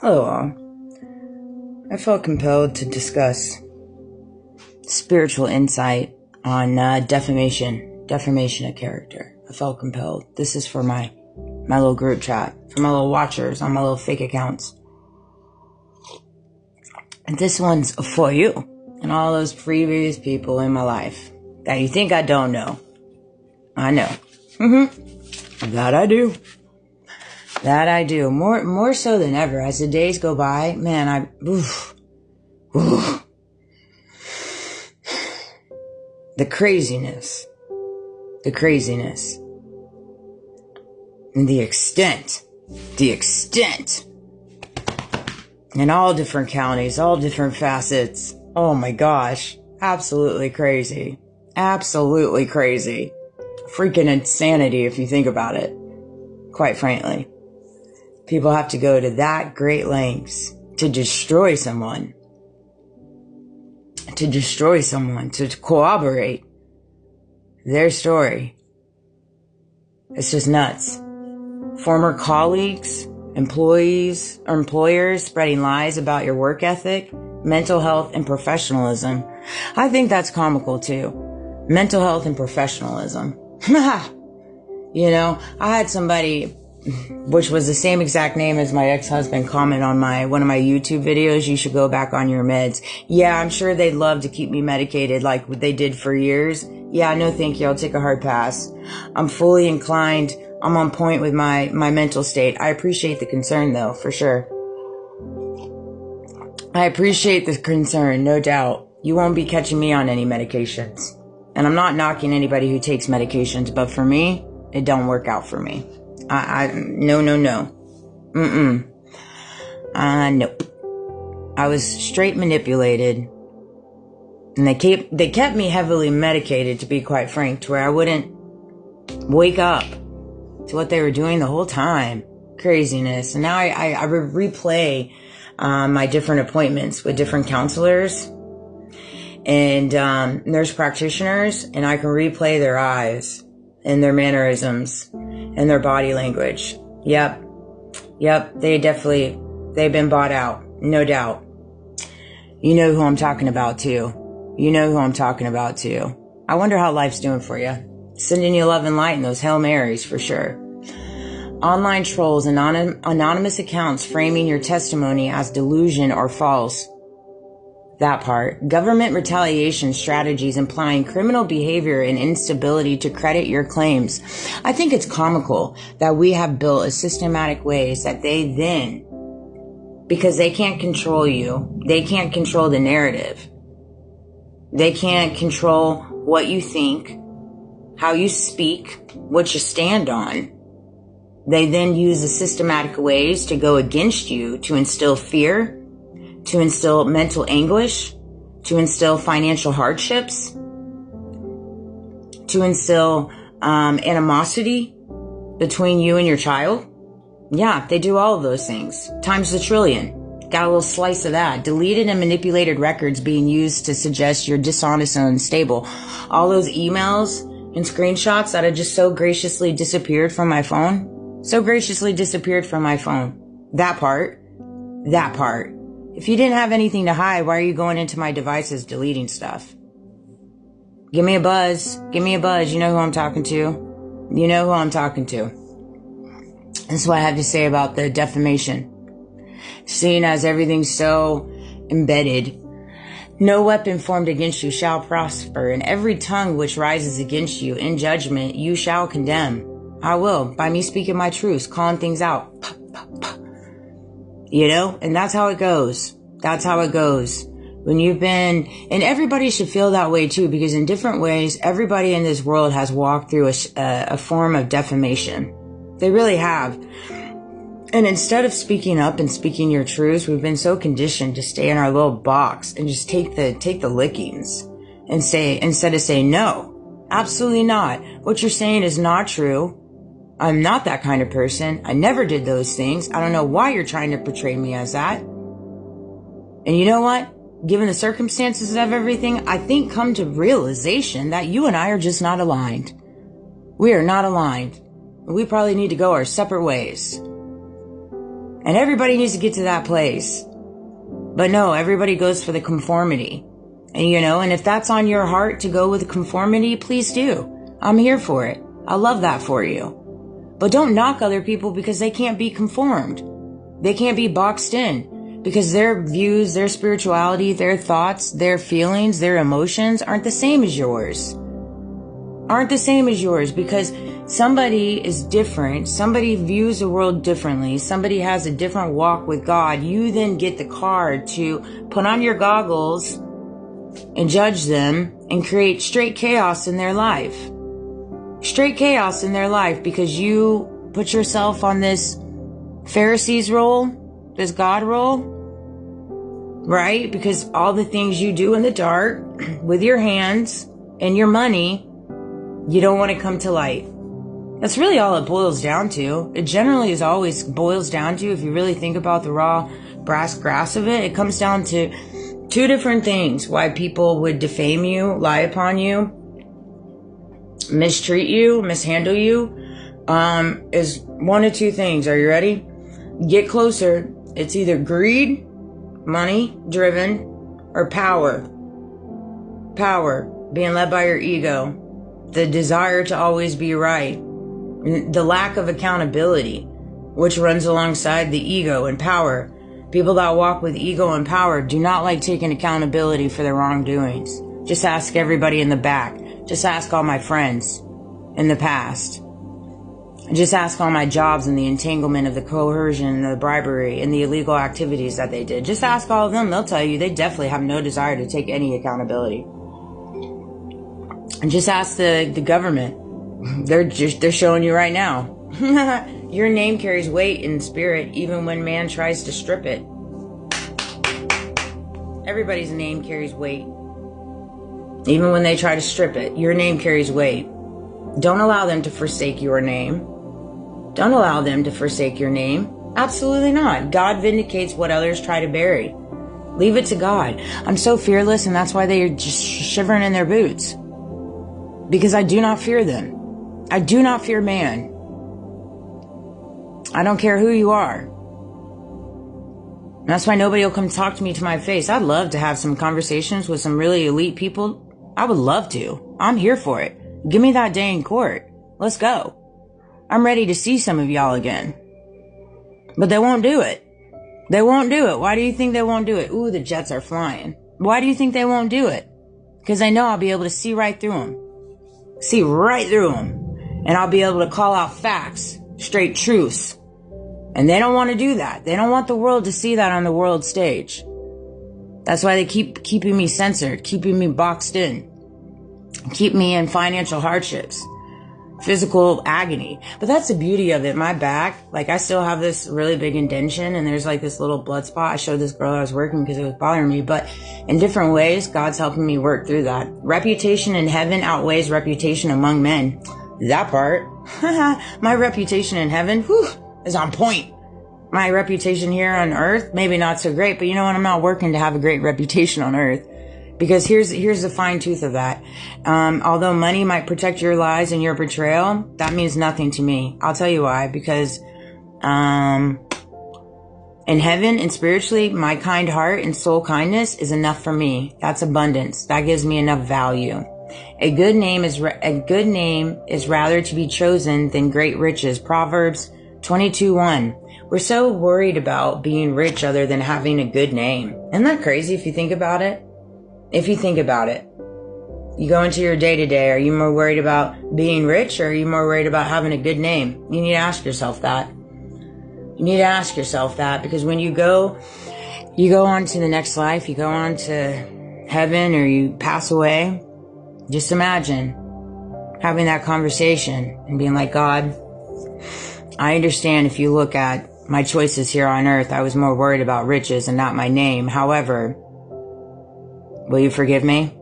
Hello all. I felt compelled to discuss spiritual insight on defamation of character. I felt compelled. This is for my little group chat, for my little watchers on my little fake accounts. And this one's for you and all those previous people in my life that you think I don't know. I know. That I do. That I do. More so than ever. As the days go by, man, The craziness. And the extent. In all different counties, all different facets. Oh my gosh. Absolutely crazy. Freaking insanity if you think about it. Quite frankly. People have to go to that great lengths to destroy someone. To corroborate their story. It's just nuts. Former colleagues, employees, or employers spreading lies about your work ethic, mental health, and professionalism. I think that's comical too. Mental health and professionalism. You know, I had somebody, which was the same exact name as my ex-husband, comment on one of my YouTube videos, you should go back on your meds. Yeah, I'm sure they'd love to keep me medicated like they did for years. Yeah, no thank you, I'll take a hard pass. I'm fully inclined, I'm on point with my mental state. I appreciate the concern though, for sure. I appreciate the concern, no doubt. You won't be catching me on any medications. And I'm not knocking anybody who takes medications, but for me, it don't work out for me. No. Nope. I was straight manipulated. And they kept me heavily medicated, to be quite frank, to where I wouldn't wake up to what they were doing the whole time. Craziness. And now I replay my different appointments with different counselors and nurse practitioners, and I can replay their eyes and their mannerisms and their body language. Yep, they've been bought out, no doubt. You know who I'm talking about too. I wonder how life's doing for you. Sending you love and light and those Hail Marys for sure. Online trolls, anonymous accounts framing your testimony as delusion or false. That part. Government retaliation strategies implying criminal behavior and instability to credit your claims. I think it's comical that we have built a systematic ways that they then, because they can't control you, they can't control the narrative. They can't control what you think, how you speak, what you stand on. They then use the systematic ways to go against you, to instill fear, to instill mental anguish, to instill financial hardships, to instill animosity between you and your child. Yeah, they do all of those things. Times the trillion. Got a little slice of that. Deleted and manipulated records being used to suggest you're dishonest and unstable. All those emails and screenshots that had just so graciously disappeared from my phone. That part. If you didn't have anything to hide, why are you going into my devices deleting stuff? Give me a buzz. You know who I'm talking to. This is what I have to say about the defamation. Seeing as everything's so embedded, no weapon formed against you shall prosper, and every tongue which rises against you in judgment you shall condemn. I will, by me speaking my truths, calling things out. You know, and that's how it goes. When you've been, and everybody should feel that way too, because in different ways, everybody in this world has walked through a form of defamation. They really have. And instead of speaking up and speaking your truths, we've been so conditioned to stay in our little box and just take the lickings and say, instead of saying, no, absolutely not. What you're saying is not true. I'm not that kind of person. I never did those things. I don't know why you're trying to portray me as that. And you know what? Given the circumstances of everything, I think come to realization that you and I are just not aligned. We are not aligned. We probably need to go our separate ways. And everybody needs to get to that place. But no, everybody goes for the conformity. And and if that's on your heart to go with conformity, please do. I'm here for it. I love that for you. But don't knock other people because they can't be conformed. They can't be boxed in because their views, their spirituality, their thoughts, their feelings, their emotions aren't the same as yours. Aren't the same as yours because somebody is different. Somebody views the world differently. Somebody has a different walk with God. You then get the card to put on your goggles and judge them and create straight chaos in their life. Straight chaos in their life because you put yourself on this Pharisees role, this God role, right? Because all the things you do in the dark with your hands and your money, you don't want to come to light. That's really all it boils down to. It generally is always boils down to, if you really think about the raw brass grass of it, it comes down to two different things. Why people would defame you, lie upon you, mistreat you, mishandle you, is one of two things. Are you ready? Get closer. It's either greed, money driven, or power. Power, being led by your ego, the desire to always be right, the lack of accountability, which runs alongside the ego and power. People that walk with ego and power do not like taking accountability for their wrongdoings. Just ask everybody in the back. Just ask all my friends in the past. Just ask all my jobs and the entanglement of the coercion and the bribery and the illegal activities that they did. Just ask all of them. They'll tell you they definitely have no desire to take any accountability. And just ask the government. They're showing you right now. Your name carries weight in spirit even when man tries to strip it. Everybody's name carries weight. Even when they try to strip it, your name carries weight. Don't allow them to forsake your name. Don't allow them to forsake your name. Absolutely not. God vindicates what others try to bury. Leave it to God. I'm so fearless, and that's why they're just shivering in their boots. Because I do not fear them. I do not fear man. I don't care who you are. That's why nobody will come talk to me to my face. I'd love to have some conversations with some really elite people. I would love to. I'm here for it. Give me that day in court. Let's go. I'm ready to see some of y'all again. But they won't do it. They won't do it. Why do you think they won't do it? Ooh, the jets are flying. Why do you think they won't do it? Because I know I'll be able to see right through them. See right through them. And I'll be able to call out facts, straight truths. And they don't want to do that. They don't want the world to see that on the world stage. That's why they keep keeping me censored, keeping me boxed in, keep me in financial hardships, physical agony. But that's the beauty of it. My back, like I still have this really big indentation and there's like this little blood spot. I showed this girl I was working because it was bothering me, but in different ways, God's helping me work through that. Reputation in heaven outweighs reputation among men. That part. My reputation in heaven, is on point. My reputation here on earth, maybe not so great, but you know what? I'm not working to have a great reputation on earth. Because here's the fine tooth of that. Although money might protect your lies and your betrayal, that means nothing to me. I'll tell you why. Because in heaven and spiritually, my kind heart and soul kindness is enough for me. That's abundance. That gives me enough value. A good name is rather to be chosen than great riches. Proverbs 22:1. We're so worried about being rich other than having a good name. Isn't that crazy if you think about it? If you think about it, you go into your day-to-day, are you more worried about being rich or are you more worried about having a good name? You need to ask yourself that. You need to ask yourself that because when you go on to the next life, you go on to heaven or you pass away, just imagine having that conversation and being like, God, I understand if you look at my choices here on earth, I was more worried about riches and not my name. However, will you forgive me?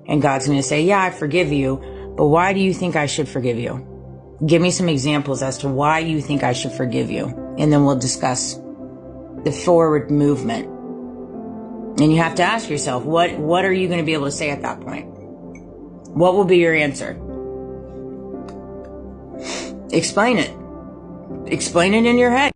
And God's going to say, yeah, I forgive you. But why do you think I should forgive you? Give me some examples as to why you think I should forgive you. And then we'll discuss the forward movement. And you have to ask yourself, what are you going to be able to say at that point? What will be your answer? Explain it. Explain it in your head.